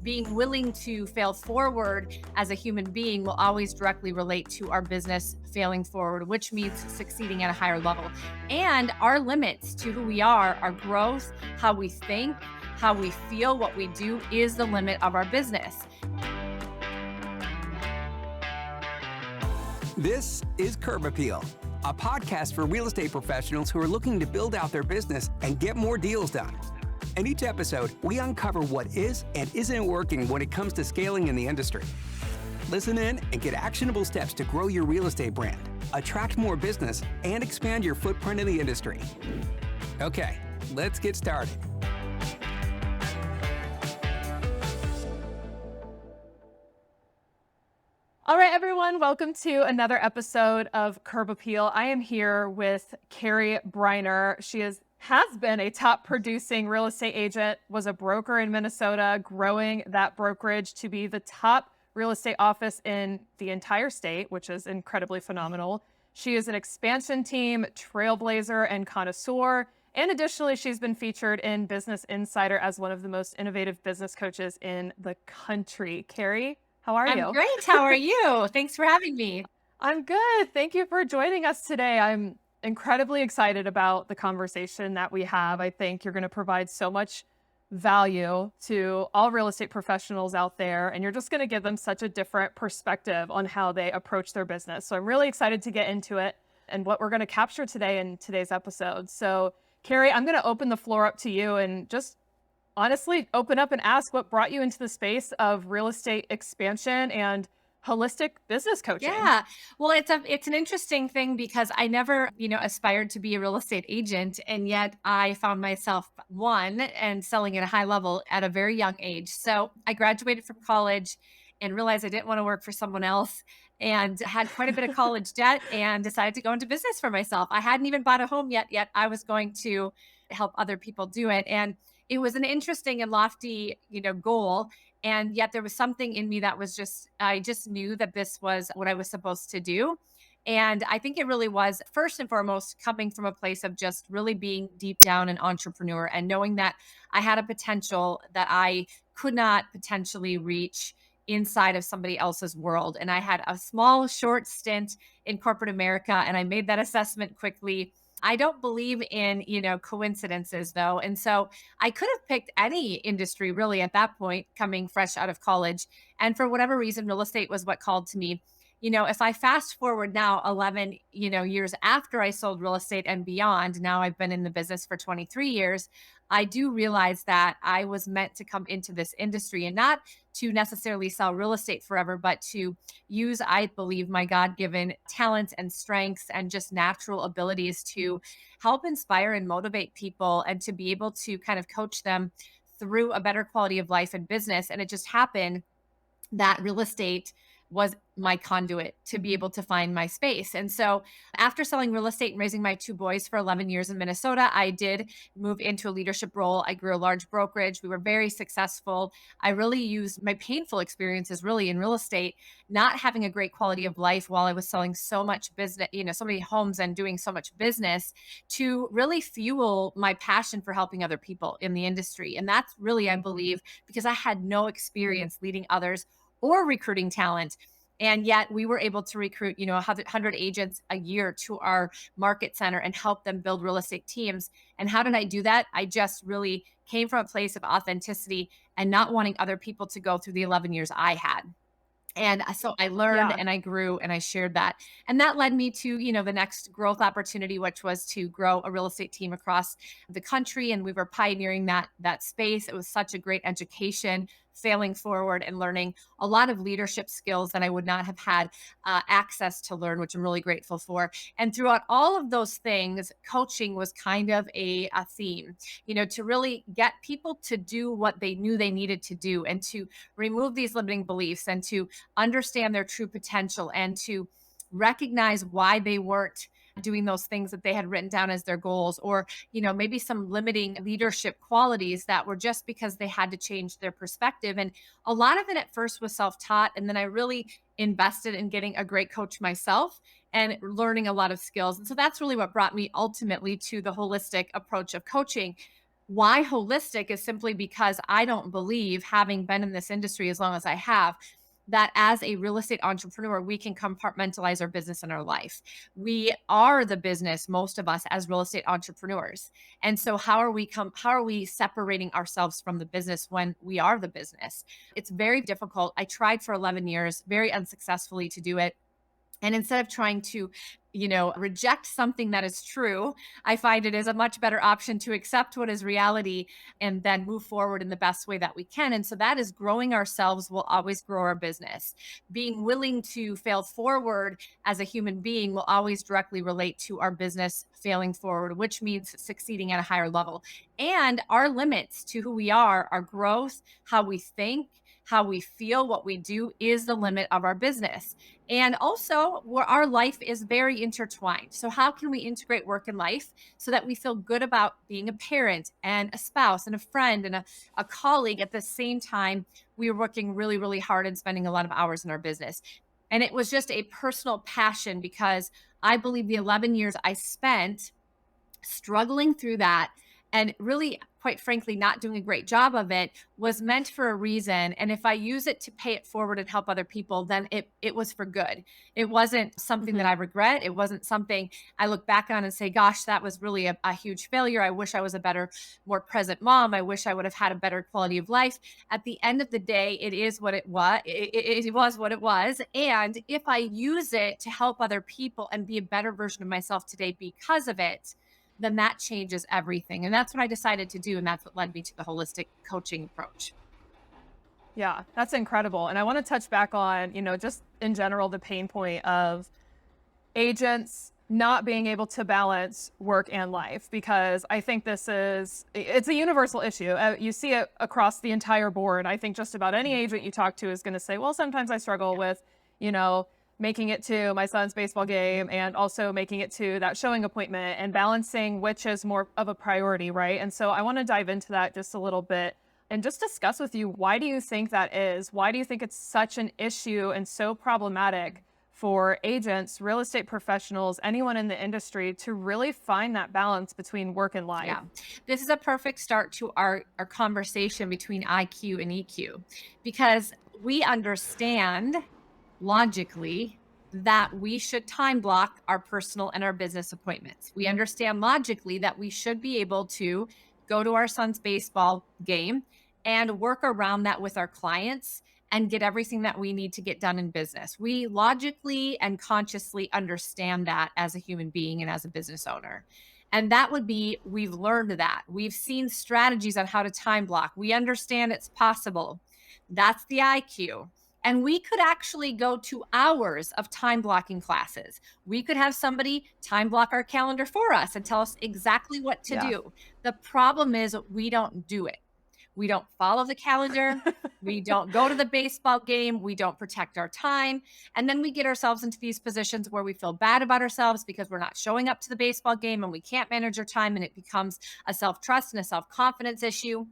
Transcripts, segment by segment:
being willing to fail forward as a human being will always directly relate to our business failing forward, which means succeeding at a higher level. And our limits to who we are, our growth, how we think, how we feel, what we do is the limit of our business. This is Curb Appeal, a podcast for real estate professionals who are looking to build out their business and get more deals done. In each episode, we uncover what is and isn't working when it comes to scaling in the industry. Listen in and get actionable steps to grow your real estate brand, attract more business, and expand your footprint in the industry. Okay, let's get started. All right, everyone, welcome to another episode of Curb Appeal. I am here with Carrie Briner. She has been a top producing real estate agent, was a broker in Minnesota, growing that brokerage to be the top real estate office in the entire state, which is incredibly phenomenal. She is an expansion team, trailblazer, and connoisseur. And additionally, she's been featured in Business Insider as one of the most innovative business coaches in the country. Carrie, how are you? I'm great. How are you? Thanks for having me. I'm good. Thank you for joining us today. I'm incredibly excited about the conversation that we have. I think you're going to provide so much value to all real estate professionals out there, and you're just going to give them such a different perspective on how they approach their business. So I'm really excited to get into it and what we're going to capture today in today's episode. So Carrie, I'm going to open the floor up to you and just honestly open up and ask what brought you into the space of real estate expansion and holistic business coaching. Yeah. Well, it's an interesting thing because I never, aspired to be a real estate agent. And yet I found myself and selling at a high level at a very young age. So I graduated from college and realized I didn't want to work for someone else and had quite a bit of college debt and decided to go into business for myself. I hadn't even bought a home yet I was going to help other people do it. And it was an interesting and lofty, goal. And yet there was something in me that was I just knew that this was what I was supposed to do. And I think it really was, first and foremost, coming from a place of just really being deep down an entrepreneur and knowing that I had a potential that I could not potentially reach inside of somebody else's world. And I had a small, short stint in corporate America, and I made that assessment quickly. I don't believe in, coincidences though. And so I could have picked any industry really at that point, coming fresh out of college. And for whatever reason, real estate was what called to me. If I fast forward now 11, years after I sold real estate and beyond, now I've been in the business for 23 years. I do realize that I was meant to come into this industry and not to necessarily sell real estate forever, but to use, I believe, my God-given talents and strengths and just natural abilities to help inspire and motivate people and to be able to kind of coach them through a better quality of life and business. And it just happened that real estate was my conduit to be able to find my space. And so after selling real estate and raising my two boys for 11 years in Minnesota, I did move into a leadership role. I grew a large brokerage. We were very successful. I really used my painful experiences really in real estate, not having a great quality of life while I was selling so much business, so many homes and doing so much business to really fuel my passion for helping other people in the industry. And that's really, I believe, because I had no experience leading others or recruiting talent. And yet we were able to recruit, 100 agents a year to our market center and help them build real estate teams. And how did I do that? I just really came from a place of authenticity and not wanting other people to go through the 11 years I had. And so I learned and I grew and I shared that. And that led me to, the next growth opportunity, which was to grow a real estate team across the country. And we were pioneering that space. It was such a great education, failing forward and learning a lot of leadership skills that I would not have had access to learn, which I'm really grateful for. And throughout all of those things, coaching was kind of a theme, to really get people to do what they knew they needed to do and to remove these limiting beliefs and to understand their true potential and to recognize why they weren't doing those things that they had written down as their goals, or, maybe some limiting leadership qualities that were just because they had to change their perspective. And a lot of it at first was self-taught. And then I really invested in getting a great coach myself and learning a lot of skills. And so that's really what brought me ultimately to the holistic approach of coaching, Why holistic is simply because I don't believe, having been in this industry as long as I have, that as a real estate entrepreneur, we can compartmentalize our business and our life. We are the business, most of us as real estate entrepreneurs. And so how are we separating ourselves from the business when we are the business? It's very difficult. I tried for 11 years, very unsuccessfully to do it. And instead of trying to, reject something that is true, I find it is a much better option to accept what is reality and then move forward in the best way that we can. And so that is growing ourselves will always grow our business. Being willing to fail forward as a human being will always directly relate to our business failing forward, which means succeeding at a higher level. And our limits to who we are, our growth, how we think, how we feel, what we do is the limit of our business. And also, where our life is very intertwined. So, how can we integrate work and life so that we feel good about being a parent and a spouse and a friend and a colleague at the same time? We are working really, really hard and spending a lot of hours in our business. And it was just a personal passion because I believe the 11 years I spent struggling through that and really, quite frankly, not doing a great job of it was meant for a reason. And if I use it to pay it forward and help other people, then it was for good. It wasn't something that Mhm. I regret. It wasn't something I look back on and say, gosh, that was really a huge failure. I wish I was a better, more present mom. I wish I would have had a better quality of life. At the end of the day, it is what it was. It was what it was. And if I use it to help other people and be a better version of myself today because of it, then that changes everything. And that's what I decided to do. And that's what led me to the holistic coaching approach. Yeah, that's incredible. And I want to touch back on, just in general, the pain point of agents not being able to balance work and life, because I think it's a universal issue. You see it across the entire board. I think just about any agent you talk to is going to say, well, sometimes I struggle with, you know, making it to my son's baseball game and also making it to that showing appointment and balancing which is more of a priority, right? And so I want to dive into that just a little bit and just discuss with you, why do you think that is? Why do you think it's such an issue and so problematic for agents, real estate professionals, anyone in the industry to really find that balance between work and life? Yeah. This is a perfect start to our conversation between IQ and EQ because we understand logically that we should time block our personal and our business appointments. We understand logically that we should be able to go to our son's baseball game and work around that with our clients and get everything that we need to get done in business. We logically and consciously understand that as a human being and as a business owner. And that would be, we've learned that. We've seen strategies on how to time block. We understand it's possible. That's the IQ. And we could actually go to hours of time blocking classes. We could have somebody time block our calendar for us and tell us exactly what to Yeah. do. The problem is we don't do it. We don't follow the calendar. We don't go to the baseball game. We don't protect our time. And then we get ourselves into these positions where we feel bad about ourselves because we're not showing up to the baseball game and we can't manage our time. And it becomes a self trust and a self confidence issue,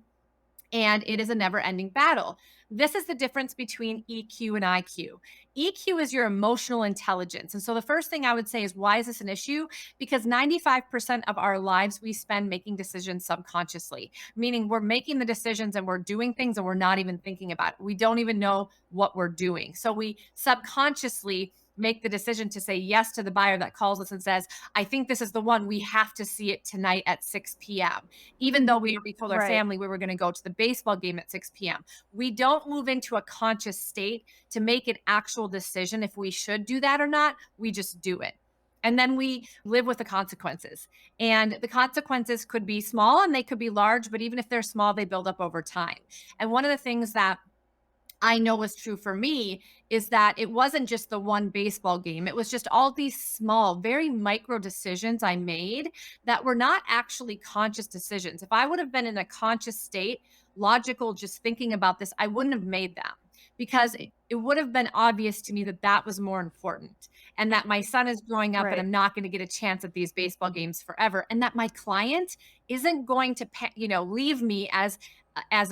and it is a never ending battle. This is the difference between EQ and IQ. EQ is your emotional intelligence. And so the first thing I would say is, why is this an issue? Because 95% of our lives we spend making decisions subconsciously, meaning we're making the decisions and we're doing things and we're not even thinking about it. We don't even know what we're doing. So we subconsciously make the decision to say yes to the buyer that calls us and says, I think this is the one. We have to see it tonight at 6 p.m. Even though we told our Right. family we were going to go to the baseball game at 6 p.m. We don't move into a conscious state to make an actual decision if we should do that or not. We just do it. And then we live with the consequences. And the consequences could be small and they could be large, but even if they're small, they build up over time. And one of the things that I know was true for me is that it wasn't just the one baseball game. It was just all these small, very micro decisions I made that were not actually conscious decisions. If I would have been in a conscious state, logical, just thinking about this, I wouldn't have made them because it would have been obvious to me that that was more important and that my son is growing up and Right. I'm not going to get a chance at these baseball games forever and that my client isn't going to leave me as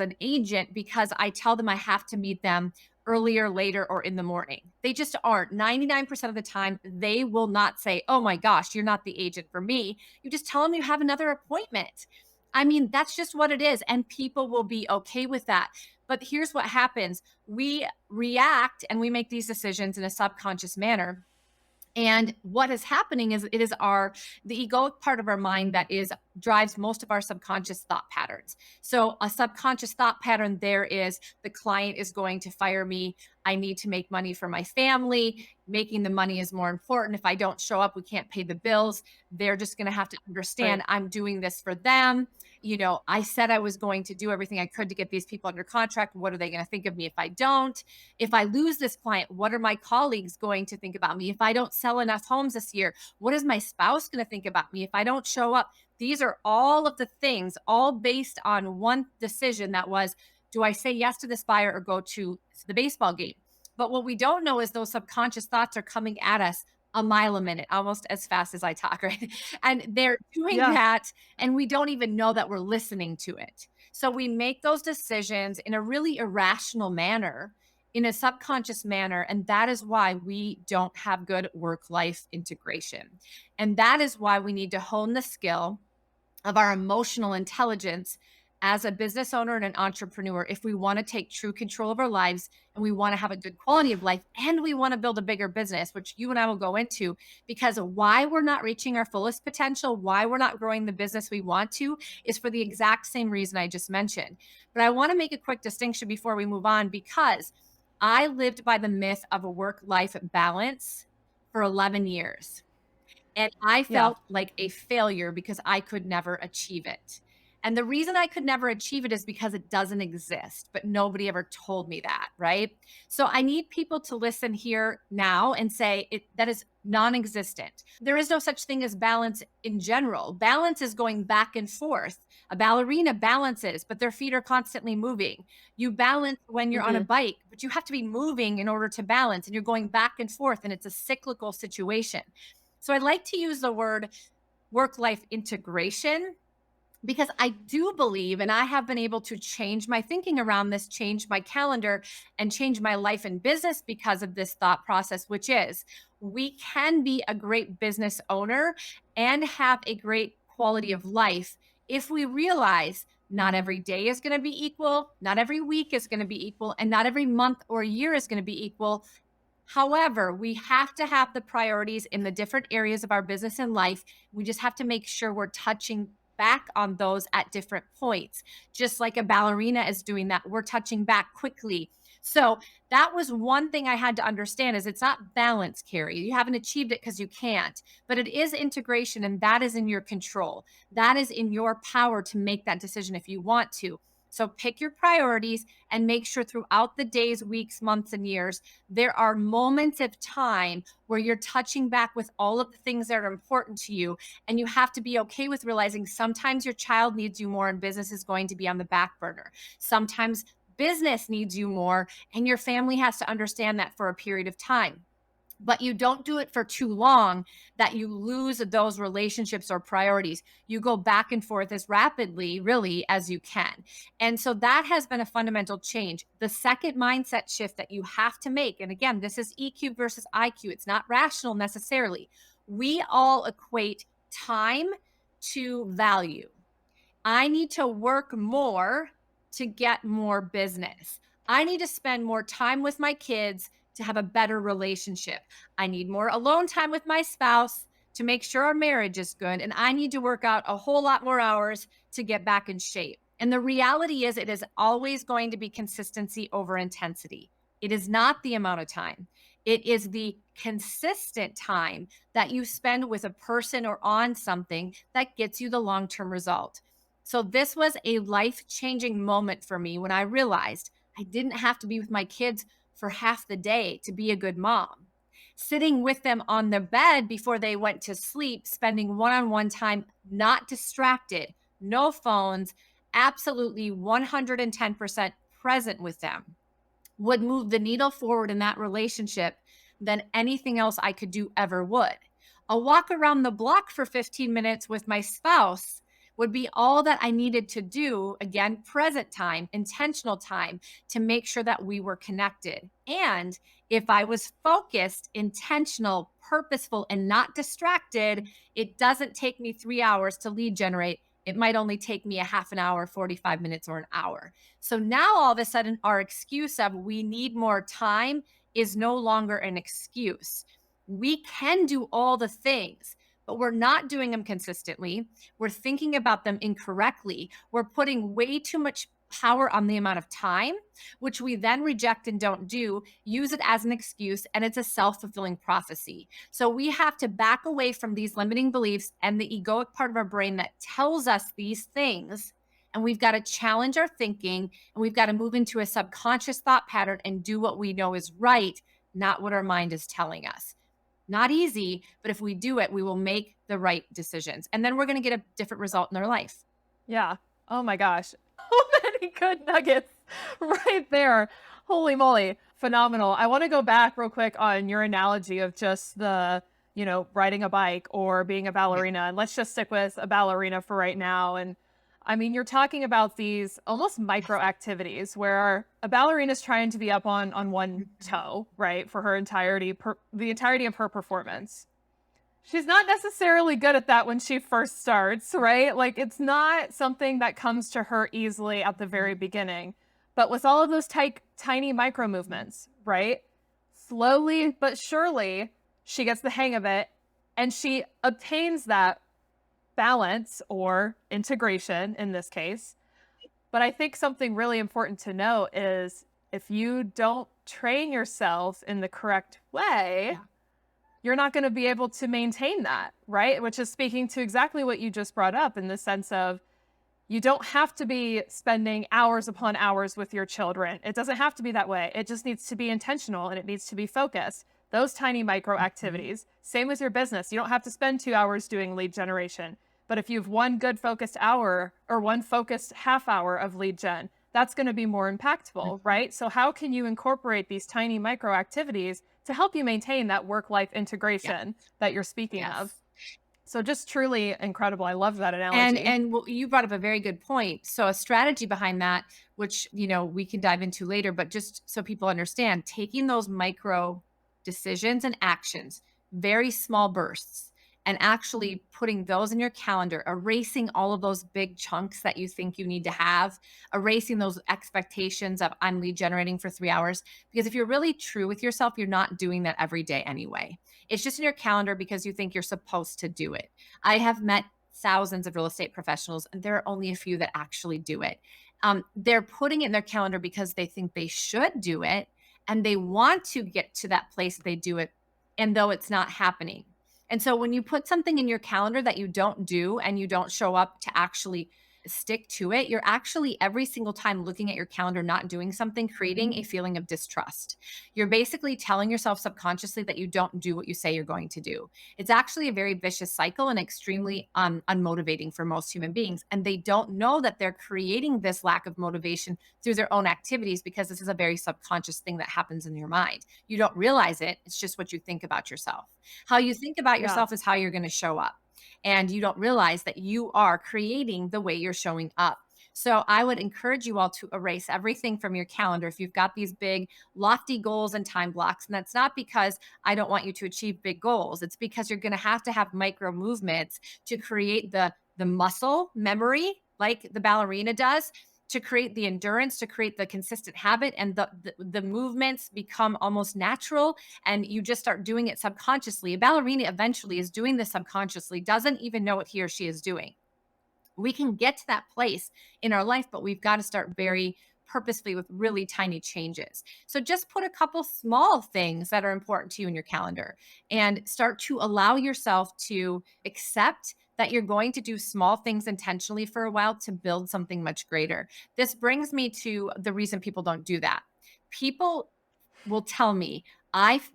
an agent because I tell them I have to meet them earlier, later, or in the morning. They just aren't. 99% of the time, they will not say, oh my gosh, you're not the agent for me. You just tell them you have another appointment. I mean, that's just what it is. And people will be okay with that. But here's what happens: we react and we make these decisions in a subconscious manner. And what is happening is it is the egoic part of our mind that is drives most of our subconscious thought patterns. So a subconscious thought pattern there is the client is going to fire me. I need to make money for my family. Making the money is more important. If I don't show up, we can't pay the bills. They're just going to have to Right. understand I'm doing this for them. I said I was going to do everything I could to get these people under contract. What are they going to think of me if I don't? If I lose this client, what are my colleagues going to think about me? If I don't sell enough homes this year, what is my spouse going to think about me if I don't show up? These are all of the things, all based on one decision that was, do I say yes to this buyer or go to the baseball game? But what we don't know is those subconscious thoughts are coming at us a mile a minute, almost as fast as I talk, right? And they're doing Yeah. that, and we don't even know that we're listening to it. So we make those decisions in a really irrational manner, in a subconscious manner. And that is why we don't have good work life integration. And that is why we need to hone the skill of our emotional intelligence as a business owner and an entrepreneur if we want to take true control of our lives and we want to have a good quality of life and we want to build a bigger business, which you and I will go into, because why we're not reaching our fullest potential, why we're not growing the business we want to, is for the exact same reason I just mentioned. But I want to make a quick distinction before we move on, because I lived by the myth of a work life balance for 11 years. And I Yeah. felt like a failure because I could never achieve it. And the reason I could never achieve it is because it doesn't exist, but nobody ever told me that, right? So I need people to listen here now and say that is non-existent. There is no such thing as balance in general. Balance is going back and forth. A ballerina balances, but their feet are constantly moving. You balance when you're on a Hmm. bike, but you have to be moving in order to balance, and you're going back and forth, and it's a cyclical situation. So I like to use the word work life integration because I do believe, and I have been able to change my thinking around this, change my calendar, and change my life and business because of this thought process, which is we can be a great business owner and have a great quality of life if we realize not every day is going to be equal, not every week is going to be equal, and not every month or year is going to be equal. However, we have to have the priorities in the different areas of our business and life. We just have to make sure we're touching back on those at different points. Just like a ballerina is doing that, we're touching back quickly. So that was one thing I had to understand: is it's not balance, Carrie. You haven't achieved it because you can't, but it is integration, and that is in your control. That is in your power to make that decision if you want to. So pick your priorities and make sure throughout the days, weeks, months, and years, there are moments of time where you're touching back with all of the things that are important to you. And you have to be okay with realizing sometimes your child needs you more and business is going to be on the back burner. Sometimes business needs you more and your family has to understand that for a period of time. But you don't do it for too long that you lose those relationships or priorities. You go back and forth as rapidly, really, as you can. And so that has been a fundamental change. The second mindset shift that you have to make, and again, this is EQ versus IQ, it's not rational necessarily. We all equate time to value. I need to work more to get more business. I need to spend more time with my kids to have a better relationship. I need more alone time with my spouse to make sure our marriage is good. And I need to work out a whole lot more hours to get back in shape. And the reality is, it is always going to be consistency over intensity. It is not the amount of time, it is the consistent time that you spend with a person or on something that gets you the long term result. So this was a life-changing moment for me when I realized I didn't have to be with my kids for half the day to be a good mom. Sitting with them on the bed before they went to sleep, spending one-on-one time, not distracted, no phones, absolutely 110% present with them, would move the needle forward in that relationship than anything else I could do ever would. A walk around the block for 15 minutes with my spouse would be all that I needed to do, again, present time, intentional time, to make sure that we were connected. And if I was focused, intentional, purposeful, and not distracted, it doesn't take me 3 hours to lead generate. It might only take me a half an hour, 45 minutes, or an hour. So now all of a sudden, our excuse of we need more time is no longer an excuse. We can do all the things, but we're not doing them consistently. We're thinking about them incorrectly. We're putting way too much power on the amount of time, which we then reject and don't do, use it as an excuse, and it's a self fulfilling prophecy. So we have to back away from these limiting beliefs and the egoic part of our brain that tells us these things. And we've got to challenge our thinking, and we've got to move into a subconscious thought pattern and do what we know is right, not what our mind is telling us. Not easy, but if we do it, we will make the right decisions. And then we're going to get a different result in our life. Yeah. Oh my gosh. So many good nuggets right there. Holy moly. Phenomenal. I want to go back real quick on your analogy of just riding a bike or being a ballerina. And let's just stick with a ballerina for right now. And I mean, you're talking about these almost micro activities where a ballerina is trying to be up on one toe, right, for the entirety of her performance. She's not necessarily good at that when she first starts, right? Like it's not something that comes to her easily at the very beginning. But with all of those tiny micro movements, right? Slowly but surely, she gets the hang of it and she obtains that balance or integration in this case. But I think something really important to know is if you don't train yourself in the correct way, you're not going to be able to maintain that, right? Which is speaking to exactly what you just brought up in the sense of you don't have to be spending hours upon hours with your children. It doesn't have to be that way. It just needs to be intentional and it needs to be focused. Those tiny micro activities, same with your business. You don't have to spend 2 hours doing lead generation. But if you have one good focused hour or one focused half hour of lead gen, that's going to be more impactful, right? So how can you incorporate these tiny micro activities to help you maintain that work-life integration that you're speaking of? So just truly incredible. I love that analogy. And you brought up a very good point. So a strategy behind that, which, we can dive into later, but just so people understand, taking those micro decisions and actions, very small bursts, and actually putting those in your calendar, erasing all of those big chunks that you think you need to have, erasing those expectations of I'm lead generating for 3 hours. Because if you're really true with yourself, you're not doing that every day anyway. It's just in your calendar because you think you're supposed to do it. I have met thousands of real estate professionals, and there are only a few that actually do it. They're putting it in their calendar because they think they should do it, and they want to get to that place that they do it, and though it's not happening. And so when you put something in your calendar that you don't do and you don't show up to actually stick to it, you're actually every single time looking at your calendar, not doing something, creating a feeling of distrust. You're basically telling yourself subconsciously that you don't do what you say you're going to do. It's actually a very vicious cycle and extremely unmotivating for most human beings. And they don't know that they're creating this lack of motivation through their own activities because this is a very subconscious thing that happens in your mind. You don't realize it. It's just what you think about yourself. How you think about yourself is how you're going to show up. And you don't realize that you are creating the way you're showing up. So I would encourage you all to erase everything from your calendar if you've got these big, lofty goals and time blocks. And that's not because I don't want you to achieve big goals. It's because you're going to have micro movements to create the muscle memory like the ballerina does, to create the endurance, to create the consistent habit, and the movements become almost natural, and you just start doing it subconsciously. A ballerina eventually is doing this subconsciously, doesn't even know what he or she is doing. We can get to that place in our life, but we've got to start very purposefully with really tiny changes. So just put a couple small things that are important to you in your calendar and start to allow yourself to accept that you're going to do small things intentionally for a while to build something much greater. This brings me to the reason people don't do that. People will tell me,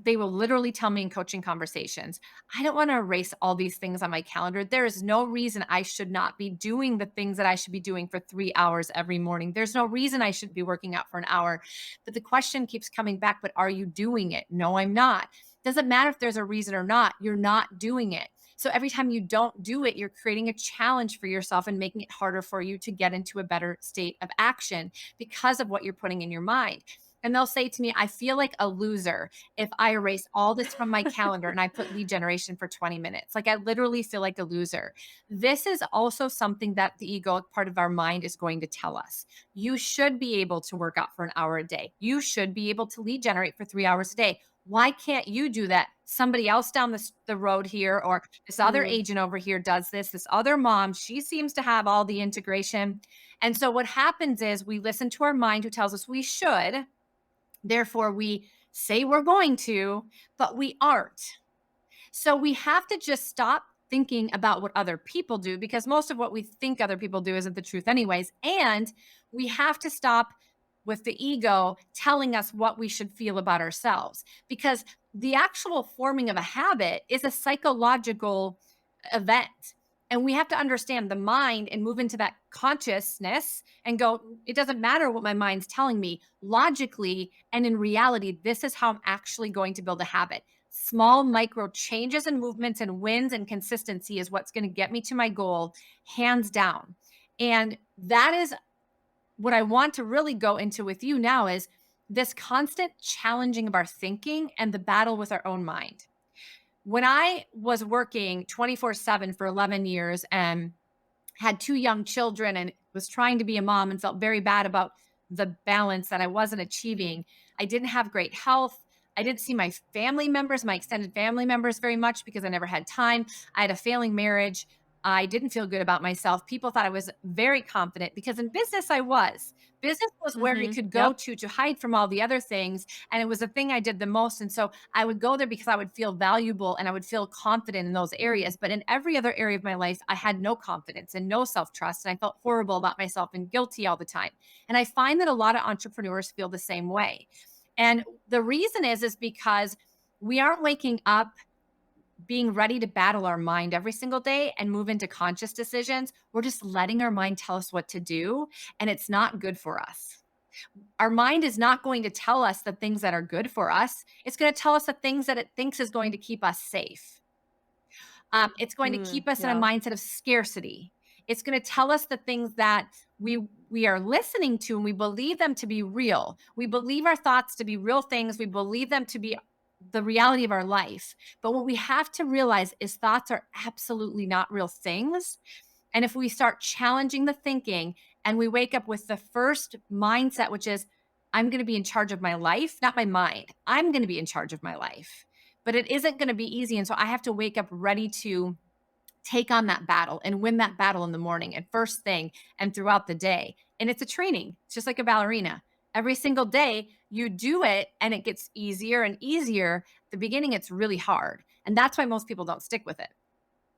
they will literally tell me in coaching conversations, I don't want to erase all these things on my calendar. There is no reason I should not be doing the things that I should be doing for 3 hours every morning. There's no reason I should be working out for an hour. But the question keeps coming back, but are you doing it? No, I'm not. Doesn't matter if there's a reason or not, you're not doing it. So every time you don't do it, you're creating a challenge for yourself and making it harder for you to get into a better state of action because of what you're putting in your mind. And they'll say to me, I feel like a loser if I erase all this from my calendar and I put lead generation for 20 minutes. Like I literally feel like a loser. This is also something that the egoic part of our mind is going to tell us. You should be able to work out for an hour a day. You should be able to lead generate for 3 hours a day. Why can't you do that? Somebody else down the road here, or this other Mm, agent over here does this. This other mom, she seems to have all the integration. And so what happens is we listen to our mind who tells us we should. Therefore, we say we're going to, but we aren't. So we have to just stop thinking about what other people do because most of what we think other people do isn't the truth, anyways. And we have to stop with the ego telling us what we should feel about ourselves because the actual forming of a habit is a psychological event. And we have to understand the mind and move into that consciousness and go, it doesn't matter what my mind's telling me. Logically and in reality, this is how I'm actually going to build a habit. Small micro changes and movements and wins and consistency is what's going to get me to my goal, hands down. And that is what I want to really go into with you now is this constant challenging of our thinking and the battle with our own mind. When I was working 24/7 for 11 years and had 2 young children and was trying to be a mom and felt very bad about the balance that I wasn't achieving, I didn't have great health. I didn't see my family members, my extended family members very much because I never had time. I had a failing marriage. I didn't feel good about myself. People thought I was very confident because in business I was. Business was where you mhm. could go Yep. to hide from all the other things, and it was the thing I did the most, and so I would go there because I would feel valuable and I would feel confident in those areas, but in every other area of my life, I had no confidence and no self-trust, and I felt horrible about myself and guilty all the time. And I find that a lot of entrepreneurs feel the same way. And the reason is because we aren't waking up being ready to battle our mind every single day and move into conscious decisions. We're just letting our mind tell us what to do, and it's not good for us. Our mind is not going to tell us the things that are good for us. It's going to tell us the things that it thinks is going to keep us safe. It's going to Mm, keep us in a yeah. mindset of scarcity. It's going to tell us the things that we are listening to and we believe them to be real. We believe our thoughts to be real things. We believe them to be the reality of our life. But what we have to realize is thoughts are absolutely not real things. And if we start challenging the thinking and we wake up with the first mindset, which is, I'm going to be in charge of my life, not my mind. I'm going to be in charge of my life. But it isn't going to be easy. And so I have to wake up ready to take on that battle and win that battle in the morning and first thing and throughout the day. And it's a training. It's just like a ballerina. Every single day you do it and it gets easier and easier. At the beginning, it's really hard. And that's why most people don't stick with it.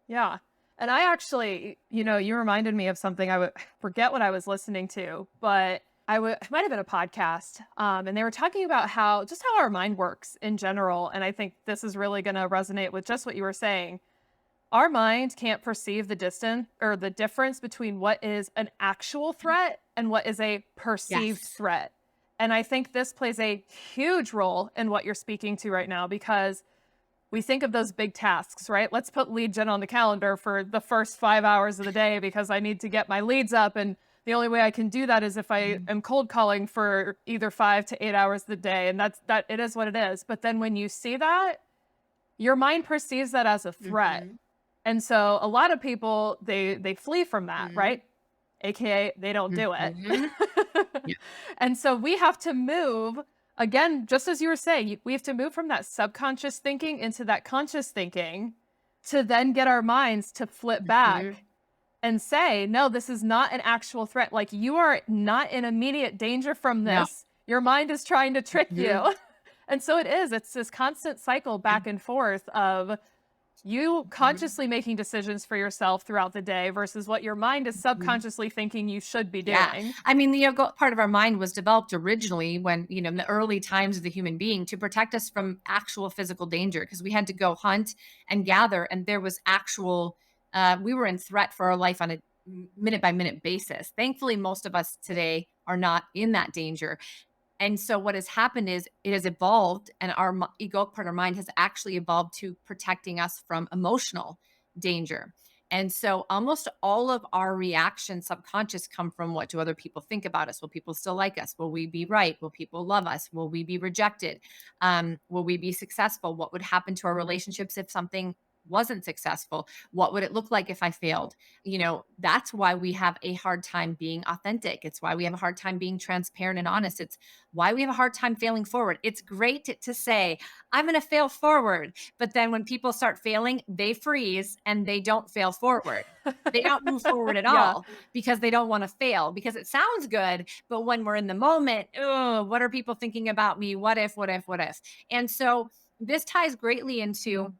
Yeah. And I actually, you reminded me of something. I forget what I was listening to, but it might have been a podcast. And they were talking about how our mind works in general. And I think this is really going to resonate with just what you were saying. Our mind can't perceive the distance or the difference between what is an actual threat and what is a perceived Yes. threat. And I think this plays a huge role in what you're speaking to right now because we think of those big tasks, right? Let's put lead gen on the calendar for the first 5 hours of the day because I need to get my leads up. And the only way I can do that is if I am cold calling for either 5 to 8 hours a day. And that it is what it is. But then when you see that, your mind perceives that as a threat. Mhm. And so a lot of people, they flee from that, Mhm. right? AKA they don't do it. Mhm. Yeah. And so we have to move again, just as you were saying, we have to move from that subconscious thinking into that conscious thinking to then get our minds to flip Mhm. back and say, no, this is not an actual threat. Like you are not in immediate danger from No. this. Your mind is trying to trick Mhm. you. And so it is. It's this constant cycle back and forth of you Mhm. consciously making decisions for yourself throughout the day versus what your mind is Mhm. subconsciously thinking you should be Yeah. doing. I mean, the ego part of our mind was developed originally when, in the early times of the human being to protect us from actual physical danger because we had to go hunt and gather. And there was we were in threat for our life on a minute by minute basis. Thankfully, most of us today are not in that danger. And so what has happened is it has evolved and our egoic part of our mind has actually evolved to protecting us from emotional danger. And so almost all of our reactions subconscious come from what do other people think about us? Will people still like us? Will we be right? Will people love us? Will we be rejected? Will we be successful? What would happen to our relationships if something wasn't successful? What would it look like if I failed? That's why we have a hard time being authentic. It's why we have a hard time being transparent and honest. It's why we have a hard time failing forward. It's great to say, I'm going to fail forward. But then when people start failing, they freeze and they don't fail forward. They don't move forward at Yeah. all because they don't want to fail because it sounds good. But when we're in the moment, oh, what are people thinking about me? What if, what if, what if? And so this ties greatly into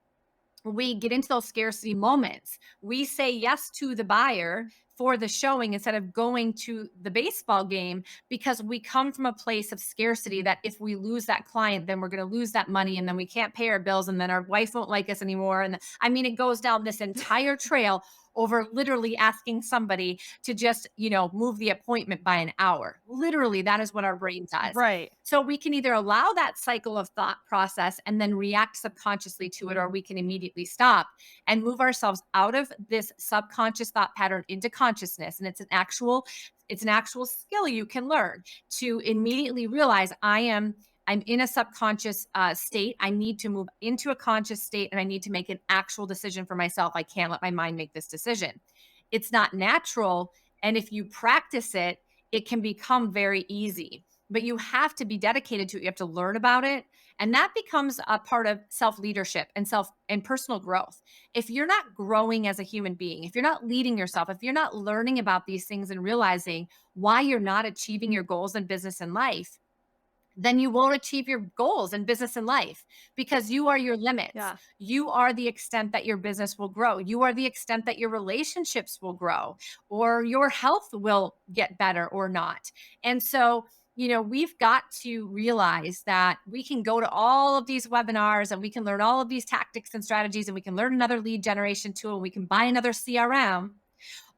we get into those scarcity moments. We say yes to the buyer for the showing instead of going to the baseball game because we come from a place of scarcity that if we lose that client, then we're going to lose that money and then we can't pay our bills and then our wife won't like us anymore. And I mean, it goes down this entire trail over literally asking somebody to just, move the appointment by an hour. Literally, that is what our brain does. Right. So we can either allow that cycle of thought process and then react subconsciously to it, or we can immediately stop and move ourselves out of this subconscious thought pattern into consciousness. And it's an actual skill you can learn to immediately realize I'm in a subconscious state. I need to move into a conscious state and I need to make an actual decision for myself. I can't let my mind make this decision. It's not natural. And if you practice it, it can become very easy, but you have to be dedicated to it. You have to learn about it. And that becomes a part of self leadership and personal growth. If you're not growing as a human being, if you're not leading yourself, if you're not learning about these things and realizing why you're not achieving your goals in business and life, then you won't achieve your goals in business and life because you are your limits. Yeah. You are the extent that your business will grow. You are the extent that your relationships will grow or your health will get better or not. And so, we've got to realize that we can go to all of these webinars and we can learn all of these tactics and strategies and we can learn another lead generation tool and we can buy another CRM,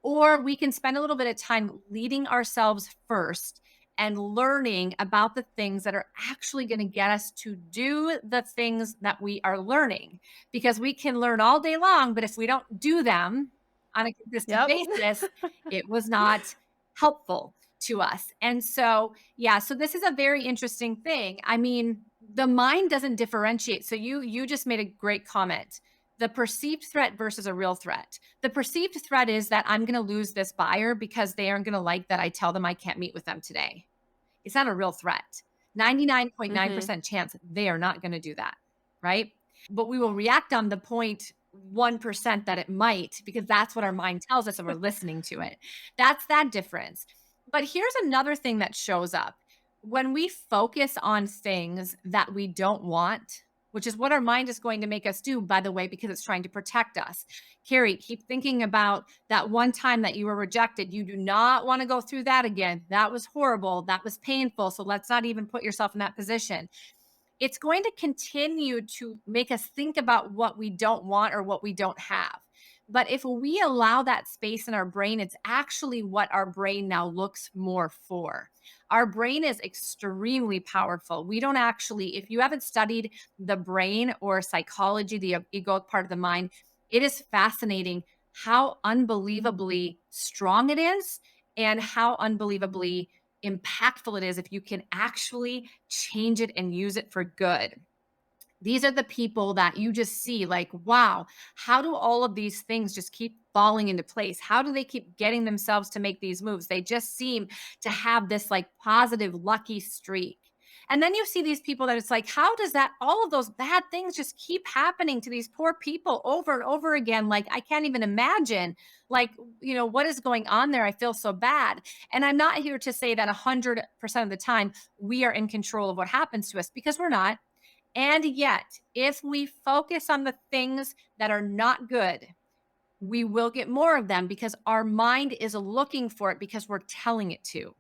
or we can spend a little bit of time leading ourselves first and learning about the things that are actually going to get us to do the things that we are learning. Because we can learn all day long, but if we don't do them on a consistent Yep. basis, it was not helpful to us. And so, yeah, so this is a very interesting thing. I mean, the mind doesn't differentiate. So you just made a great comment. The perceived threat versus a real threat. The perceived threat is that I'm going to lose this buyer because they aren't going to like that I tell them I can't meet with them today. It's not a real threat. Mhm. 99.9% chance they are not going to do that, right? But we will react on the 0.1% that it might because that's what our mind tells us and we're listening to it. That's that difference. But here's another thing that shows up. When we focus on things that we don't want, which is what our mind is going to make us do, by the way, because it's trying to protect us. Carrie, keep thinking about that one time that you were rejected. You do not want to go through that again. That was horrible. That was painful. So let's not even put yourself in that position. It's going to continue to make us think about what we don't want or what we don't have. But if we allow that space in our brain, it's actually what our brain now looks more for. Our brain is extremely powerful. We don't actually, if you haven't studied the brain or psychology, the egoic part of the mind, it is fascinating how unbelievably strong it is and how unbelievably impactful it is if you can actually change it and use it for good. These are the people that you just see like, wow, how do all of these things just keep falling into place? How do they keep getting themselves to make these moves? They just seem to have this like positive, lucky streak. And then you see these people that it's like, how does that, all of those bad things just keep happening to these poor people over and over again? Like, I can't even imagine, like, what is going on there? I feel so bad. And I'm not here to say that 100% of the time we are in control of what happens to us because we're not. And yet, if we focus on the things that are not good, we will get more of them because our mind is looking for it because we're telling it to.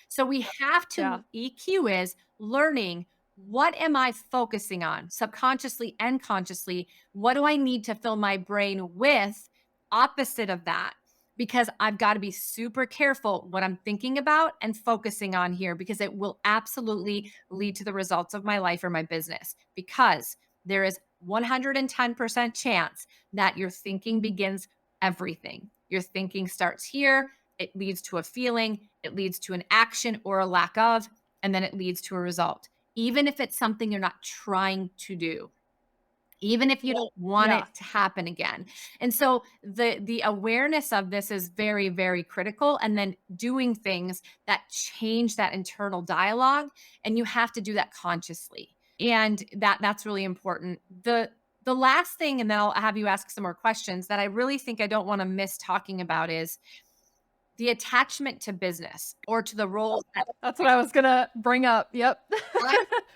So we have Yeah. to, EQ is learning, what am I focusing on subconsciously and consciously? What do I need to fill my brain with opposite of that? Because I've got to be super careful what I'm thinking about and focusing on here because it will absolutely lead to the results of my life or my business. Because there is 110% chance that your thinking begins everything. Your thinking starts here, it leads to a feeling, it leads to an action or a lack of, and then it leads to a result. Even if it's something you're not trying to do, even if you don't want Yeah. it to happen again. And so the awareness of this is very, very critical. And then doing things that change that internal dialogue, and you have to do that consciously. And that's really important. The last thing, and then I'll have you ask some more questions that I really think I don't want to miss talking about is the attachment to business or to the role that That's what I was gonna bring up. Yep.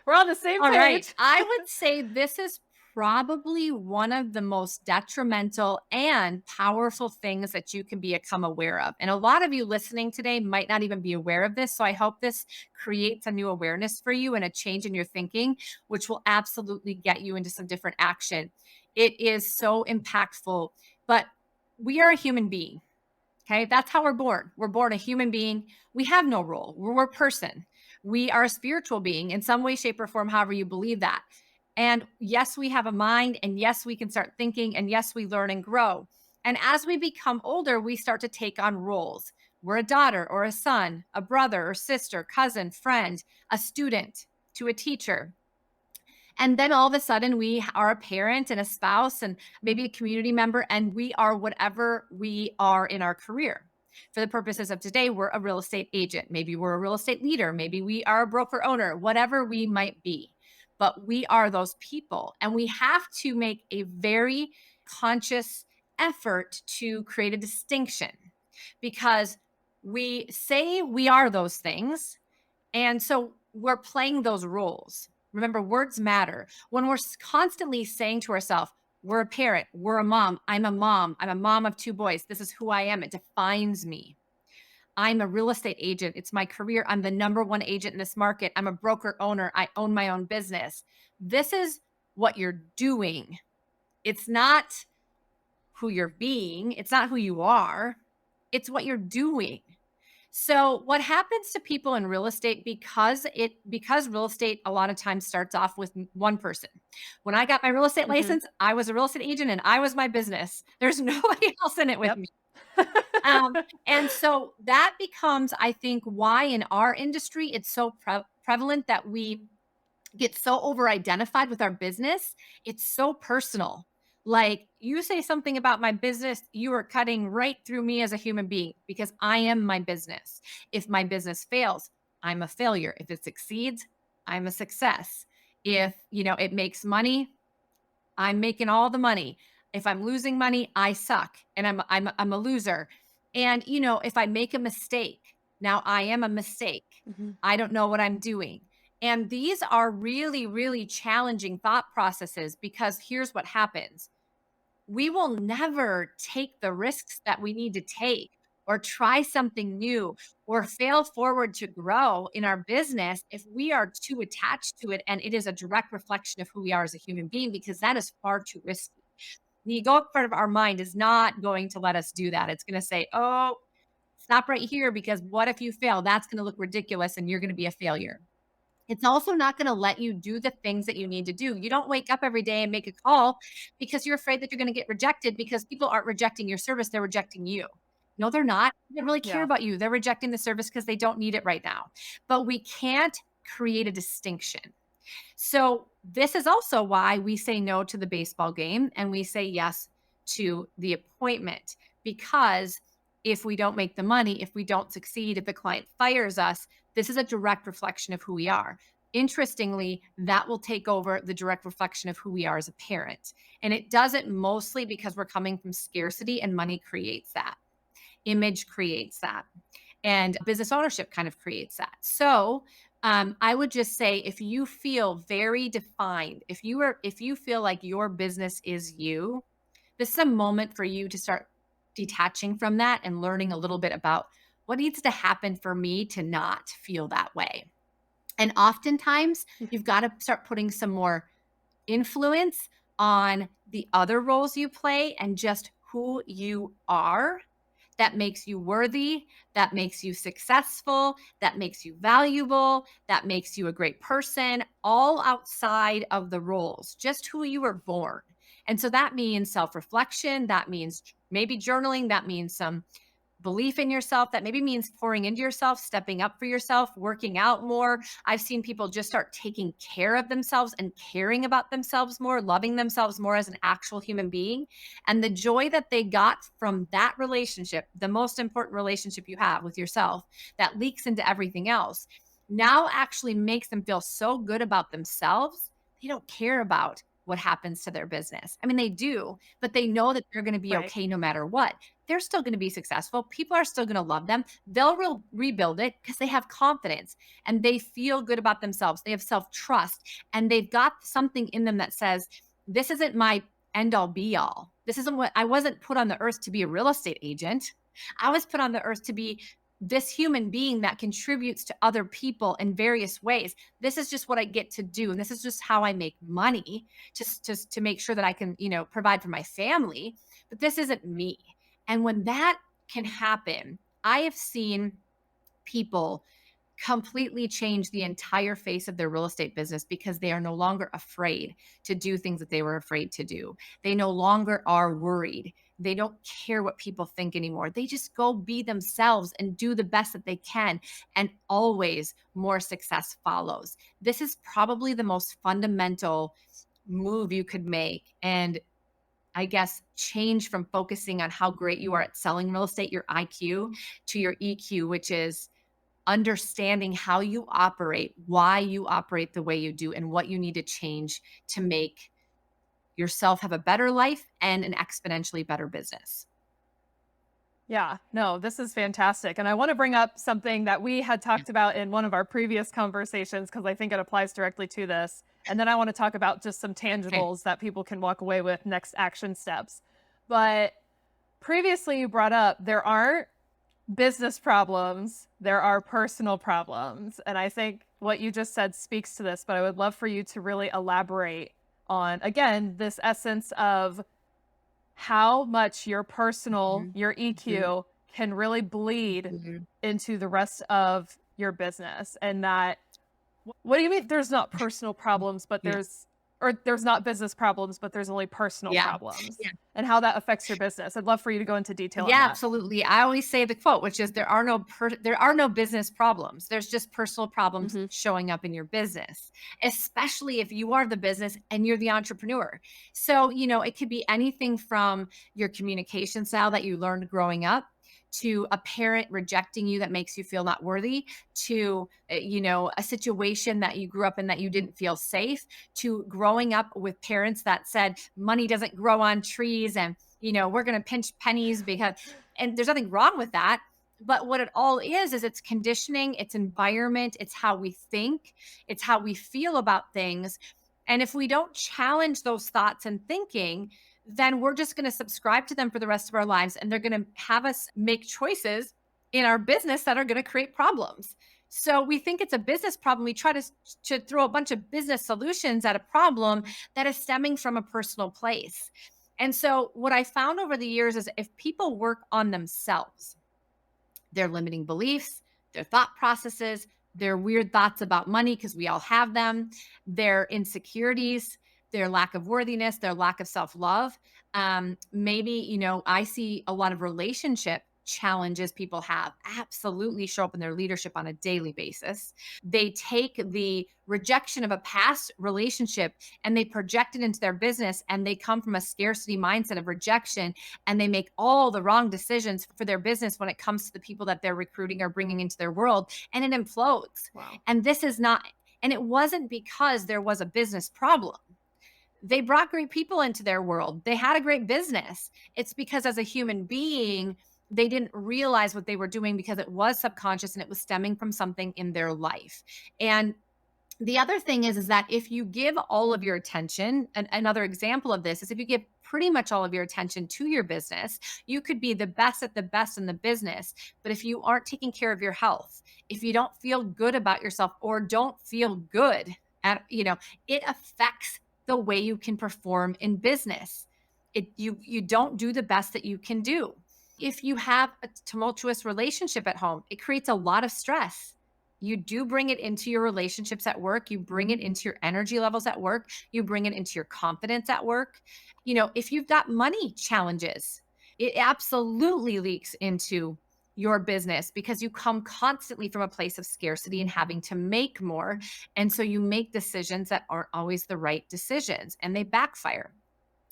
We're on the same all right. page. I would say this is probably one of the most detrimental and powerful things that you can become aware of. And a lot of you listening today might not even be aware of this. So I hope this creates a new awareness for you and a change in your thinking, which will absolutely get you into some different action. It is so impactful, but we are a human being. Okay. That's how we're born. We're born a human being. We have no role. We're a person. We are a spiritual being in some way, shape, or form, however you believe that. And yes, we have a mind. And yes, we can start thinking. And yes, we learn and grow. And as we become older, we start to take on roles. We're a daughter or a son, a brother or sister, cousin, friend, a student to a teacher. And then all of a sudden, we are a parent and a spouse and maybe a community member, and we are whatever we are in our career. For the purposes of today, we're a real estate agent. Maybe we're a real estate leader. Maybe we are a broker owner, whatever we might be. But we are those people. And we have to make a very conscious effort to create a distinction because we say we are those things. And so we're playing those roles. Remember, words matter. When we're constantly saying to ourselves, we're a parent, we're a mom, I'm a mom of two boys, this is who I am, it defines me. I'm a real estate agent, it's my career, I'm the number one agent in this market, I'm a broker owner, I own my own business. This is what you're doing. It's not who you're being, it's not who you are, it's what you're doing. So what happens to people in real estate because real estate a lot of times starts off with one person. When I got my real estate Mhm. license, I was a real estate agent and I was my business. There's nobody else in it with Yep. me. And so that becomes, I think, why in our industry it's so prevalent that we get so over identified with our business. It's so personal. Like you say something about my business, you are cutting right through me as a human being because I am my business. If my business fails, I'm a failure. If it succeeds, I'm a success. If, it makes money, I'm making all the money. If I'm losing money, I suck and I'm a loser. And if I make a mistake, now I am a mistake. Mhm. I don't know what I'm doing. And these are really, really challenging thought processes because here's what happens. We will never take the risks that we need to take or try something new or fail forward to grow in our business if we are too attached to it and it is a direct reflection of who we are as a human being because that is far too risky. The egoic part of our mind is not going to let us do that. It's going to say, oh, stop right here because what if you fail? That's going to look ridiculous and you're going to be a failure. It's also not going to let you do the things that you need to do. You don't wake up every day and make a call because you're afraid that you're going to get rejected because people aren't rejecting your service, they're rejecting you. No, they're not. They don't really care Yeah. about you. They're rejecting the service because they don't need it right now. But we can't create a distinction. So, this is also why we say no to the baseball game and we say yes to the appointment because if we don't make the money, if we don't succeed, if the client fires us, this is a direct reflection of who we are. Interestingly, that will take over the direct reflection of who we are as a parent. And it does it mostly because we're coming from scarcity and money creates that. Image creates that. And business ownership kind of creates that. So, I would just say if you feel very defined, if you feel like your business is you, this is a moment for you to start detaching from that and learning a little bit about what needs to happen for me to not feel that way. And oftentimes, you've got to start putting some more influence on the other roles you play and just who you are that makes you worthy, that makes you successful, that makes you valuable, that makes you a great person, all outside of the roles, just who you were born. And so that means self reflection, that means maybe journaling, that means some belief in yourself, that maybe means pouring into yourself, stepping up for yourself, working out more. I've seen people just start taking care of themselves and caring about themselves more, loving themselves more as an actual human being. And the joy that they got from that relationship, the most important relationship you have with yourself, that leaks into everything else, now actually makes them feel so good about themselves. They don't care about what happens to their business. I mean, they do, but they know that they're going to be Right. okay no matter what. They're still going to be successful. People are still going to love them. They'll rebuild it because they have confidence and they feel good about themselves. They have self trust and they've got something in them that says, this isn't my end all be all. This isn't what I wasn't put on the earth to be a real estate agent. I was put on the earth to be this human being that contributes to other people in various ways. This is just what I get to do. And this is just how I make money just to make sure that I can, provide for my family. But this isn't me. And when that can happen, I have seen people completely change the entire face of their real estate business because they are no longer afraid to do things that they were afraid to do. They no longer are worried. They don't care what people think anymore. They just go be themselves and do the best that they can. And always more success follows. This is probably the most fundamental move you could make. And I guess change from focusing on how great you are at selling real estate, your IQ, to your EQ, which is understanding how you operate, why you operate the way you do, and what you need to change to make yourself have a better life and an exponentially better business. Yeah, no, this is fantastic. And I want to bring up something that we had talked about in one of our previous conversations because I think it applies directly to this. And then I want to talk about just some Okay. tangibles that people can walk away with, next action steps. But previously, you brought up there aren't business problems, there are personal problems. And I think what you just said speaks to this, but I would love for you to really elaborate on, again, this essence of how much your personal, Mhm, your mhm, EQ can really bleed mhm. into the rest of your business. And that, what do you mean there's not personal problems, but Yeah. there's not business problems, but there's only personal Yeah. problems, and how that affects your business? I'd love for you to go into detail on Yeah, that. absolutely. I always say the quote, which is there are no business problems. There's just personal problems Hmm. showing up in your business, especially if you are the business and you're the entrepreneur. So, it could be anything from your communication style that you learned growing up to a parent rejecting you that makes you feel not worthy to a situation that you grew up in that you didn't feel safe to growing up with parents that said money doesn't grow on trees and we're going to pinch pennies because, and there's nothing wrong with that. But what it all is it's conditioning, it's environment, it's how we think, it's how we feel about things. And if we don't challenge those thoughts and thinking, then we're just going to subscribe to them for the rest of our lives. And they're going to have us make choices in our business that are going to create problems. So we think it's a business problem. We try to throw a bunch of business solutions at a problem that is stemming from a personal place. And so, what I found over the years is if people work on themselves, their limiting beliefs, their thought processes, their weird thoughts about money, because we all have them, their insecurities, their lack of worthiness, their lack of self love. Maybe, I see a lot of relationship challenges people have absolutely show up in their leadership on a daily basis. They take the rejection of a past relationship and they project it into their business, and they come from a scarcity mindset of rejection, and they make all the wrong decisions for their business when it comes to the people that they're recruiting or bringing into their world, and it implodes. Wow. And this is not, and it wasn't because there was a business problem. They brought great people into their world. They had a great business. It's because as a human being, they didn't realize what they were doing because it was subconscious and it was stemming from something in their life. And the other thing is that if you give all of your attention, another example of this is if you give pretty much all of your attention to your business, you could be the best at the best in the business. But if you aren't taking care of your health, if you don't feel good about yourself or don't feel good it affects the way you can perform in business. You don't do the best that you can do. If you have a tumultuous relationship at home, it creates a lot of stress. You do bring it into your relationships at work. You bring it into your energy levels at work. You bring it into your confidence at work. If you've got money challenges, It absolutely leaks into your business because you come constantly from a place of scarcity and having to make more. And so you make decisions that aren't always the right decisions and they backfire.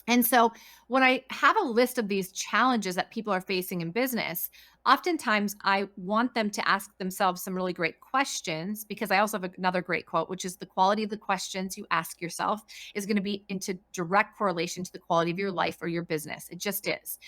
And so when I have a list of these challenges that people are facing in business, oftentimes I want them to ask themselves some really great questions because I also have another great quote, which is the quality of the questions you ask yourself is going to be into direct correlation to the quality of your life or your business. It just is.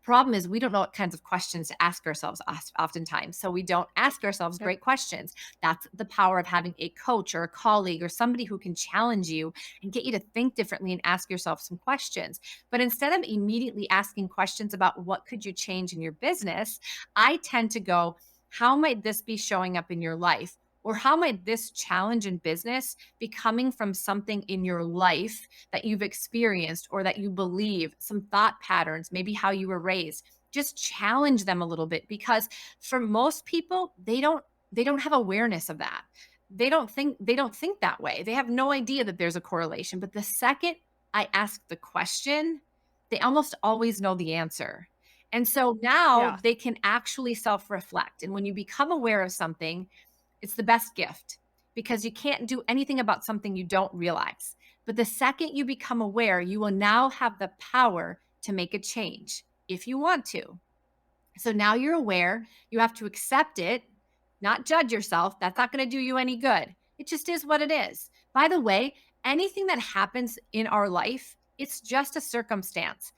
Problem is we don't know what kinds of questions to ask ourselves oftentimes. So we don't ask ourselves Yep. great questions. That's the power of having a coach or a colleague or somebody who can challenge you and get you to think differently and ask yourself some questions. But instead of immediately asking questions about what could you change in your business, I tend to go, how might this be showing up in your life? Or how might this challenge in business be coming from something in your life that you've experienced or that you believe, some thought patterns, maybe how you were raised? Just challenge them a little bit because for most people, they don't have awareness of that. They don't think that way. They have no idea that there's a correlation. But the second I ask the question, they almost always know the answer. And so now Yeah. they can actually self reflect. And when you become aware of something, it's the best gift because you can't do anything about something you don't realize. But the second you become aware, you will now have the power to make a change if you want to. So now you're aware, you have to accept it, not judge yourself. That's not going to do you any good. It just is what it is. By the way, anything that happens in our life, it's just a circumstance.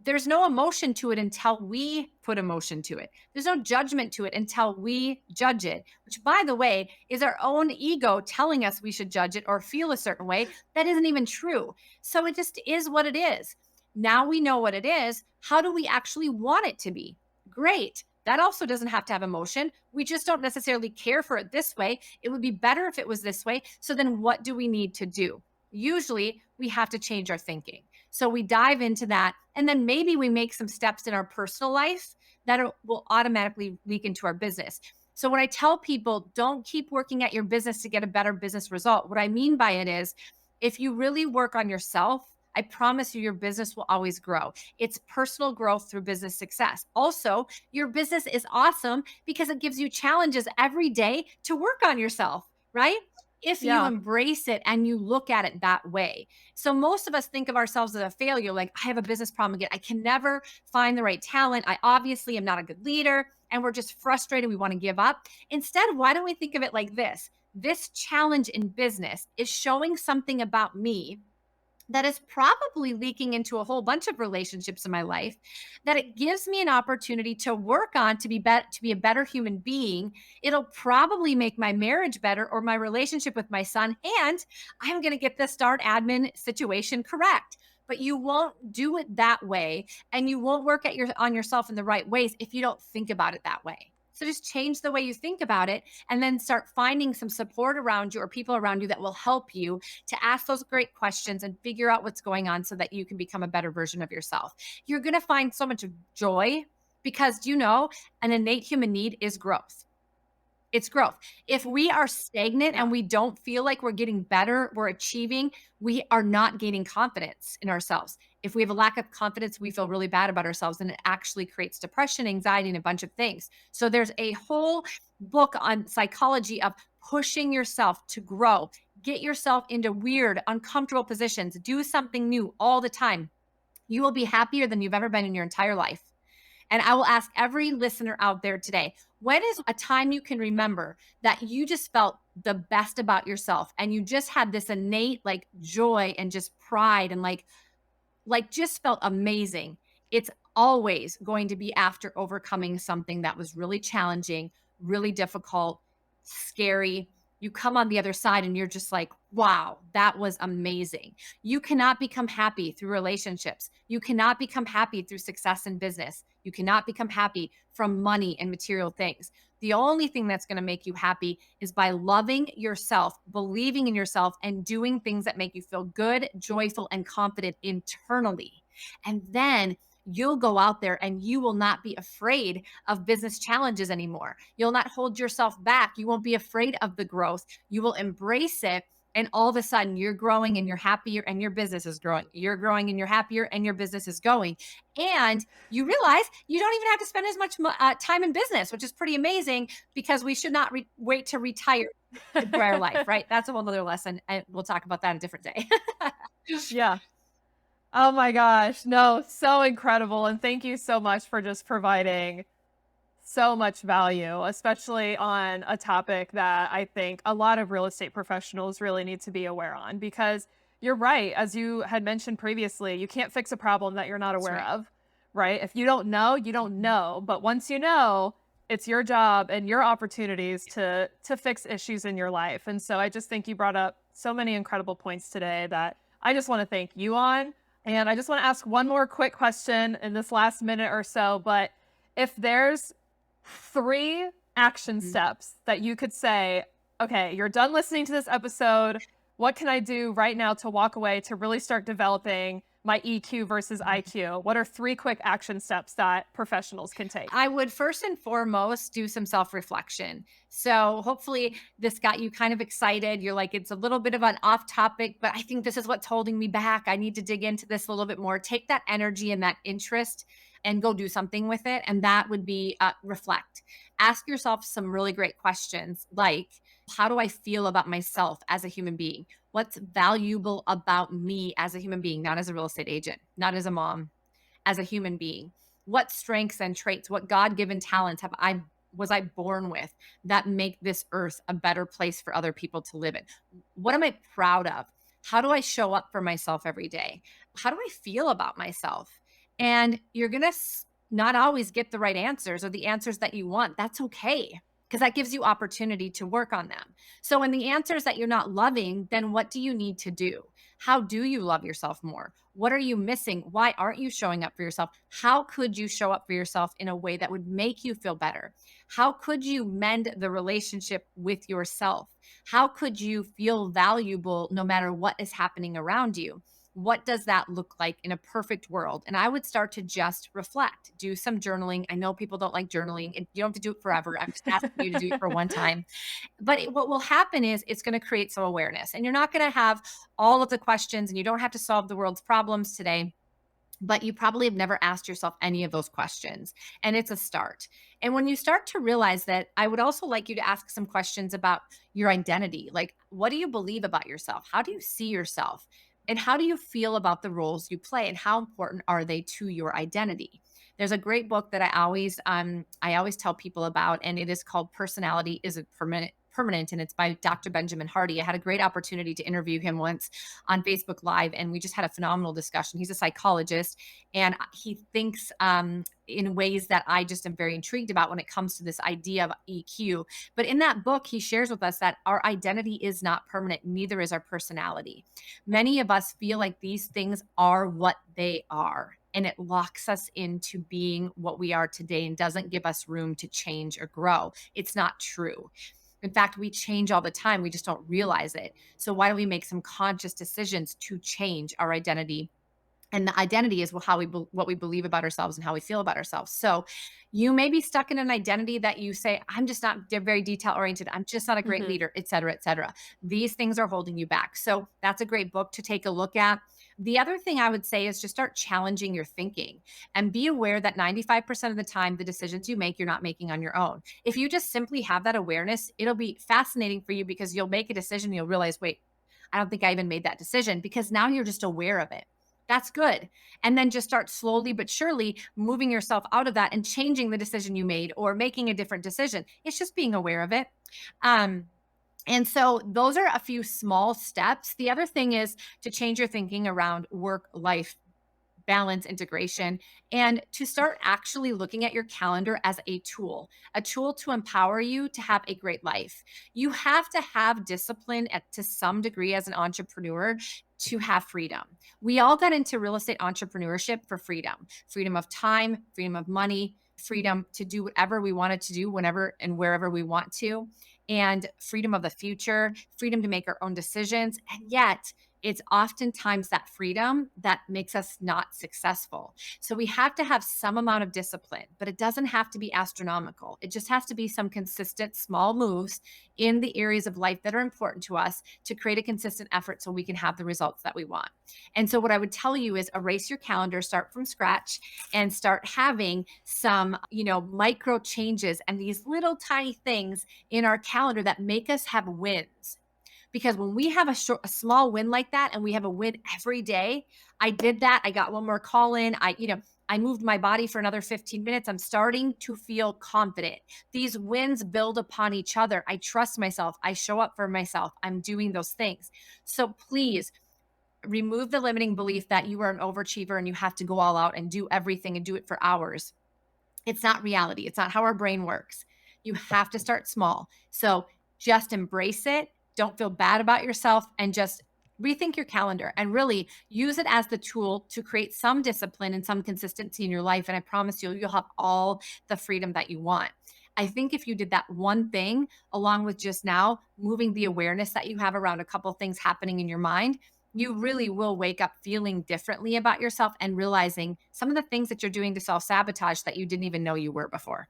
There's no emotion to it until we put emotion to it. There's no judgment to it until we judge it, which, by the way, is our own ego telling us we should judge it or feel a certain way. That isn't even true. So it just is what it is. Now we know what it is. How do we actually want it to be? Great. That also doesn't have to have emotion. We just don't necessarily care for it this way. It would be better if it was this way. So then what do we need to do? Usually we have to change our thinking. So we dive into that. And then maybe we make some steps in our personal life that will automatically leak into our business. So when I tell people, don't keep working at your business to get a better business result, what I mean by it is if you really work on yourself, I promise you, your business will always grow. It's personal growth through business success. Also, your business is awesome because it gives you challenges every day to work on yourself, right? If you Yeah. embrace it and you look at it that way. So, most of us think of ourselves as a failure, like, I have a business problem again. I can never find the right talent. I obviously am not a good leader. And we're just frustrated. We want to give up. Instead, why don't we think of it like this? This challenge in business is showing something about me that is probably leaking into a whole bunch of relationships in my life that it gives me an opportunity to work on to be a better human being. It'll probably make my marriage better or my relationship with my son, and I'm going to get the start admin situation correct. But you won't do it that way, and you won't work at your on yourself in the right ways if you don't think about it that way. So just change the way you think about it and then start finding some support around you or people around you that will help you to ask those great questions and figure out what's going on so that you can become a better version of yourself. You're going to find so much joy because an innate human need is growth. It's growth. If we are stagnant Yeah. and we don't feel like we're getting better, we're achieving, we are not gaining confidence in ourselves. If we have a lack of confidence, we feel really bad about ourselves and it actually creates depression, anxiety, and a bunch of things. So there's a whole book on psychology of pushing yourself to grow. Get yourself into weird, uncomfortable positions. Do something new all the time. You will be happier than you've ever been in your entire life. And I will ask every listener out there today, when is a time you can remember that you just felt the best about yourself and you just had this innate like joy and just pride and like just felt amazing? It's always going to be after overcoming something that was really challenging, really difficult, scary. You come on the other side and you're just like, wow, that was amazing. You cannot become happy through relationships. You cannot become happy through success in business. You cannot become happy from money and material things. The only thing that's going to make you happy is by loving yourself, believing in yourself, and doing things that make you feel good, joyful, and confident internally. And then you'll go out there and you will not be afraid of business challenges anymore. You'll not hold yourself back. You won't be afraid of the growth. You will embrace it And all of a sudden you're growing and you're happier and your business is growing. You're growing and you're happier and your business is going. And you realize you don't even have to spend as much time in business, which is pretty amazing because we should not wait to retire to enjoy our life, right? That's a whole other lesson. And we'll talk about that a different day. Yeah. Oh my gosh. No, so incredible. And thank you so much for just providing so much value, especially on a topic that I think a lot of real estate professionals really need to be aware on because you're right. As you had mentioned previously, you can't fix a problem that you're not That's aware right. of, right? If you don't know, you don't know. But once you know, it's your job and your opportunities to fix issues in your life. And so I just think you brought up so many incredible points today that I just want to thank you on. And I just want to ask one more quick question in this last minute or so. But if there's 3 action Mhm. steps that you could say, okay, you're done listening to this episode. What can I do right now to walk away to really start developing my EQ versus IQ? What are 3 quick action steps that professionals can take? I would first and foremost do some self reflection. So, hopefully, this got you kind of excited. You're like, it's a little bit of an off topic, but I think this is what's holding me back. I need to dig into this a little bit more. Take that energy and that interest and go do something with it. And that would be reflect. Ask yourself some really great questions like, how do I feel about myself as a human being? What's valuable about me as a human being, not as a real estate agent, not as a mom, as a human being? What strengths and traits, what God-given talents have I was I born with that make this earth a better place for other people to live in? What am I proud of? How do I show up for myself every day? How do I feel about myself? And you're going to not always get the right answers or the answers that you want. That's okay because that gives you opportunity to work on them. So, in the answers that you're not loving, then what do you need to do? How do you love yourself more? What are you missing? Why aren't you showing up for yourself? How could you show up for yourself in a way that would make you feel better? How could you mend the relationship with yourself? How could you feel valuable no matter what is happening around you? What does that look like in a perfect world? And I would start to just reflect, do some journaling. I know people don't like journaling, and you don't have to do it forever. I'm just asking you to do it for one time. But what will happen is it's going to create some awareness, and you're not going to have all of the questions, and you don't have to solve the world's problems today. But you probably have never asked yourself any of those questions. And it's a start. And when you start to realize that, I would also like you to ask some questions about your identity. Like, what do you believe about yourself? How do you see yourself? And how do you feel about the roles you play? And how important are they to your identity? There's a great book that I always tell people about, and it is called Personality is a Permanent, and it's by Dr. Benjamin Hardy. I had a great opportunity to interview him once on Facebook Live, and we just had a phenomenal discussion. He's a psychologist, and he thinks in ways that I just am very intrigued about when it comes to this idea of EQ. But in that book, he shares with us that our identity is not permanent, neither is our personality. Many of us feel like these things are what they are. And it locks us into being what we are today and doesn't give us room to change or grow. It's not true. In fact, we change all the time. We just don't realize it. So, why don't we make some conscious decisions to change our identity? And the identity is what we believe about ourselves and how we feel about ourselves. So, you may be stuck in an identity that you say, I'm just not very detail oriented. I'm just not a great Mhm. leader, et cetera, et cetera. These things are holding you back. So, that's a great book to take a look at. The other thing I would say is just start challenging your thinking and be aware that 95% of the time, the decisions you make, you're not making on your own. If you just simply have that awareness, it'll be fascinating for you because you'll make a decision, and you'll realize, wait, I don't think I even made that decision because now you're just aware of it. That's good. And then just start slowly but surely moving yourself out of that and changing the decision you made or making a different decision. It's just being aware of it. Um, and so those are a few small steps. The other thing is to change your thinking around work life balance, integration, and to start actually looking at your calendar as a tool to empower you to have a great life. You have to have discipline to some degree as an entrepreneur to have freedom. We all got into real estate entrepreneurship for freedom of time, freedom of money, freedom to do whatever we wanted to do whenever and wherever we want to, and freedom of the future, freedom to make our own decisions. And yet, it's oftentimes that freedom that makes us not successful. So we have to have some amount of discipline, but it doesn't have to be astronomical. It just has to be some consistent small moves in the areas of life that are important to us to create a consistent effort so we can have the results that we want. And so what I would tell you is erase your calendar, start from scratch, and start having some, micro changes and these little tiny things in our calendar that make us have wins. Because when we have a small win like that and we have a win every day, I did that. I got one more call in. I moved my body for another 15 minutes. I'm starting to feel confident. These wins build upon each other. I trust myself. I show up for myself. I'm doing those things. So please remove the limiting belief that you are an overachiever and you have to go all out and do everything and do it for hours. It's not reality. It's not how our brain works. You have to start small. So just embrace it. Don't feel bad about yourself and just rethink your calendar and really use it as the tool to create some discipline and some consistency in your life. And I promise you'll have all the freedom that you want. I think if you did that one thing, along with just now moving the awareness that you have around a couple things happening in your mind, you really will wake up feeling differently about yourself and realizing some of the things that you're doing to self-sabotage that you didn't even know you were before.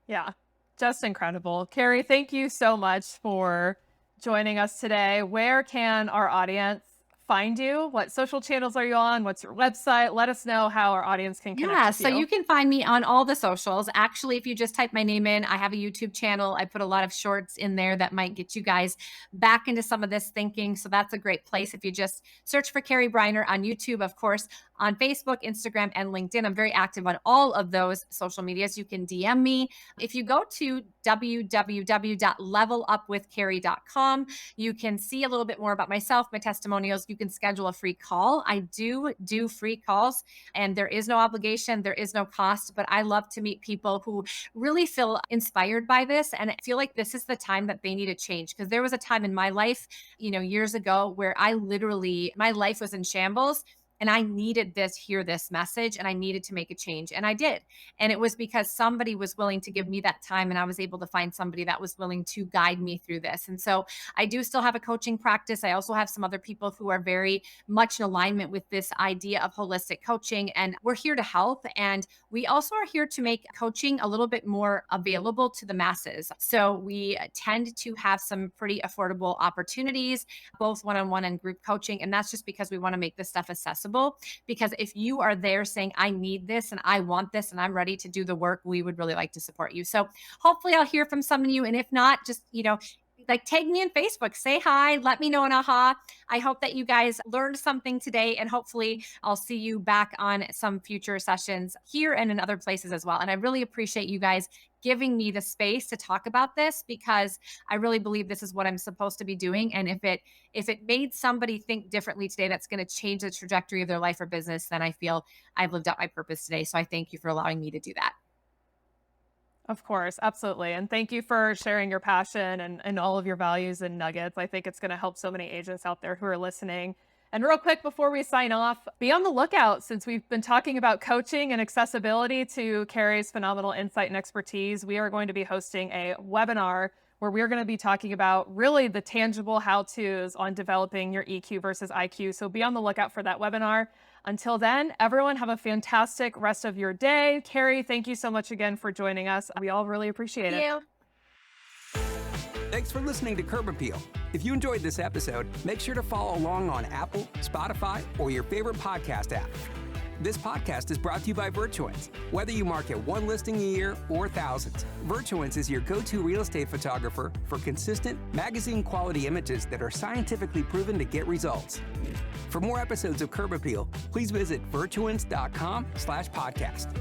Yeah, just incredible. Carrie, thank you so much for joining us today. Where can our audience find you? What social channels are you on? What's your website? Let us know how our audience can connect with So you can find me on all the socials. Actually, if you just type my name in, I have a YouTube channel. I put a lot of shorts in there that might get you guys back into some of this thinking. So that's a great place. If you just search for Carrie Briner on YouTube, of course, on Facebook, Instagram, and LinkedIn. I'm very active on all of those social medias. You can DM me. If you go to www.levelupwithcarrie.com, you can see a little bit more about myself, my testimonials. You can schedule a free call. I do free calls, and there is no obligation, there is no cost, but I love to meet people who really feel inspired by this and feel like this is the time that they need to change. Because there was a time in my life, years ago, where my life was in shambles. And I needed hear this message, and I needed to make a change. And I did. And it was because somebody was willing to give me that time, and I was able to find somebody that was willing to guide me through this. And so I do still have a coaching practice. I also have some other people who are very much in alignment with this idea of holistic coaching. And we're here to help. And we also are here to make coaching a little bit more available to the masses. So we tend to have some pretty affordable opportunities, both one-on-one and group coaching. And that's just because we want to make this stuff accessible. Because if you are there saying, I need this and I want this and I'm ready to do the work, we would really like to support you. So hopefully I'll hear from some of you. And if not, just, tag me on Facebook, say hi, let me know an aha. I hope that you guys learned something today, and hopefully I'll see you back on some future sessions here and in other places as well. And I really appreciate you guys giving me the space to talk about this, because I really believe this is what I'm supposed to be doing. And if it made somebody think differently today, that's going to change the trajectory of their life or business, then I feel I've lived out my purpose today. So I thank you for allowing me to do that. Of course, absolutely. And thank you for sharing your passion and all of your values and nuggets. I think it's going to help so many agents out there who are listening. And real quick, before we sign off, be on the lookout, since we've been talking about coaching and accessibility to Carrie's phenomenal insight and expertise. We are going to be hosting a webinar where we're going to be talking about really the tangible how-tos on developing your EQ versus IQ. So be on the lookout for that webinar. Until then, everyone have a fantastic rest of your day. Carrie, thank you so much again for joining us. We all really appreciate it. Thank you. Thanks for listening to Curb Appeal. If you enjoyed this episode, make sure to follow along on Apple, Spotify, or your favorite podcast app. This podcast is brought to you by Virtuance. Whether you market one listing a year or thousands, Virtuance is your go-to real estate photographer for consistent, magazine-quality images that are scientifically proven to get results. For more episodes of Curb Appeal, please visit virtuance.com/podcast.